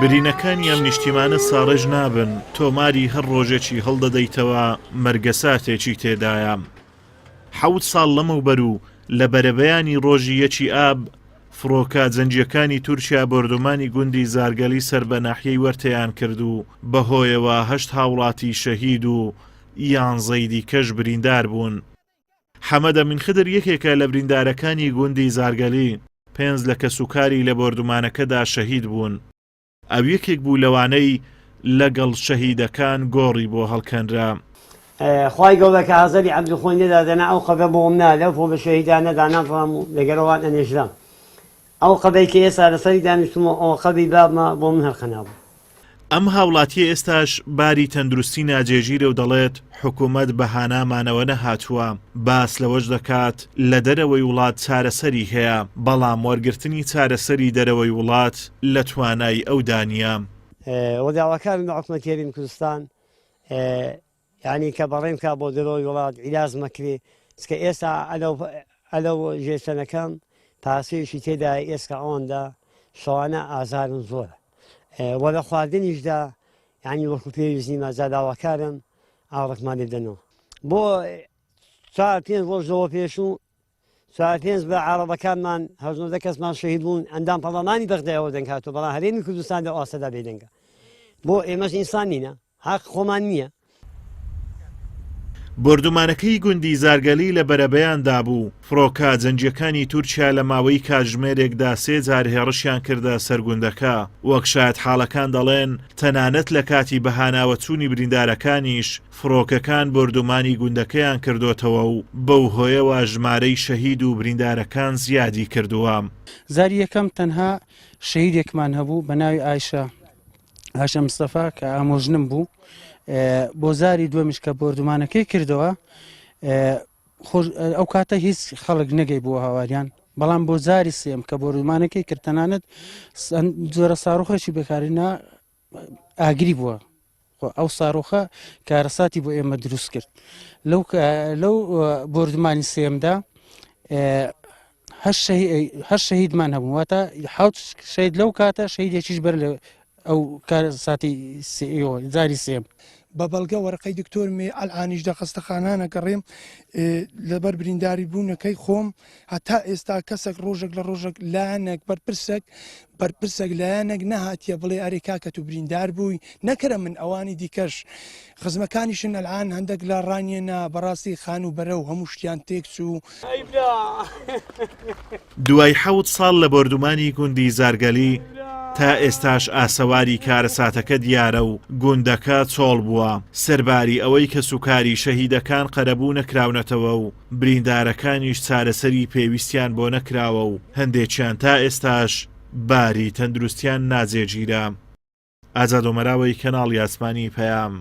برینەکانی ئەم نیشتیمانە ساڕێژ نابن، تۆماری هەر ڕۆژێکی هەڵدەدەیتەوە مەرگەساتێکی تێدایە. 7 ساڵ لەمەوبەر و لە بەرەبەیانی ڕۆژی یەکی ئاب فڕۆکە جەنگیەکانی تورکیا بەردومانی گوندی زارگەلی سەر بە ناحیەی وەرتەیان کرد و بەهۆیەوە 8 هاوڵاتی شەهید و 11 دیکەش بریندار بوون. حەمەدە مینخدر یەکێکە لە بریندارەکانی گوندی زارگەلی، 5 لە کەسوکاری لە بەردومانەکەدا شەهید بوون. ئەو یەکێک بوو لەوانەی لەگەڵ شەهیدەکان گۆڕی بۆ هەڵکەنرا. خی گەورە کە ئازاری عەبدولخۆی نەدادەنا ئەو قەبە بۆم نادە بۆ بە شەهیدانەدا نافڕام و لەگەڵەوان ئەنێژرام. ئەو قەبەی کە ئێستا لەسەری دانیشتمە ئەو قەبی بابمە بۆ من هەڵخەنابوو. ئەم هاوڵاتیە ئێستاش باری تەندروستی ناجێژیرە و دەڵێت حکوومەت بەهانامانەوە نەهاتووە. باس لەوەش دەکات لە دەرەوەی وڵات چارەسەری هەیە، بەڵام وەرگرتنی چارەسەری دەرەوەی وڵات لە توانای ئەودا نییە. وەداوەکان حکوومەتیێرین کوردستان یعنی کە بەڕێم کا بۆ دەرەوەی وڵات عیلاج مەکرێ چکە ئێستا ئەلەو ژێسەنەکەم پاسەیەشی تێدا ئێستا ئەوەندا شەوانە ئازارن زۆرە. وە لە خواردنیشدا یعنی وەکو پێویستنی مەزاداواکارم ئاڕقمان لێدەنەوە بۆ 4-5 ڕۆژەوە پێش و 4-5 بە عارەبەکانمان هەژدە کەسمان شەهید بوون ئەندام پەڵەمانی بەغدایەوە دەنگهاتوە، بەڵام هەرێمی کوردستان لە ئاسەدا بێدەنگە. بۆ ئێمەش ئینسان نینە، حەق خۆمان نییە. بردومانەکەی گوندی زارگەلی لە بەرەبەیاندا بوو. فڕۆکە جەنگیەکانی تورکیا لە ماوەی کاتژمێرێکدا 3 جار هێڕشیان کردە سەرگوندەکە. وەک شایەت حاڵەکان دەڵێن تەنانەت لە کاتی بەهاناوەچوونی بریندارەکانیش فڕۆکەکان بردومانی گوندەکەیان کردوتەوە و بەو هۆیەوە ژمارەی شەهید و بریندارەکان زیادی کردووە. زاری یەکەم تەنها شەهیدێکمان هەبوو بە ناوی ئایشە مستەفا کە ئامۆژنم بوو. بۆ زاری دووەمیش کە بردومانەکەی کردەوە ئەو کاتە هیچ خەڵک نەگەی بووە هاواریان، بەڵام بۆ زاری سێم کە بردومانەکەی کرد تەنانەت زۆرە ساڕۆخێکی بەکارێنا ئاگری بووە. ئەو ساڕۆخە کارەساتی بۆ ئێمە دروست کرد. لەو بردومانی سێمدا هەر شەهیدمان هەبوو، واتە 7 شەهید لەو کاتە شەهیدێکیش بەر لە ئەو کارەساتی زاری سێم. بە بەڵگە وەرەقەی دکتۆرمێ ئەلعانیشدا خەستەخانانە گەڕێم لەبەر برینداری بوونەکەی خۆم هەتا ئێستا کەسێک ڕۆژێک لە ڕۆژێک لایەنێک بەرپرسێک لایەنێک نەهاتیە بڵێ ئەرێ کاکە تو بریندار بووی نەکرە من ئەوانی دیکەش خزمەکانیشن ئەلعان هەندێک لە ڕانیێنا بەڕاستی خان و بەرە و هەموو شتیان تێکچوو. دوای 7 ساڵ لە بردومانی گوندی زارگەلی تا ئێستاش ئاسەواری کارەساتەکە دیارە و گوندەکە چۆڵ بووە. سەرباری ئەوەی کە سوکاری شەهیدەکان قەرەبوو نەکراونەتەوە و بریندارەکانیش چارەسەری پێویستیان بۆ نەکراوە و هەندێکیان تا ئێستاش باری تەندروستیان ناجێگیرە. ئازاد ئۆمەراوی کەناڵی ئاسمانی پەیام.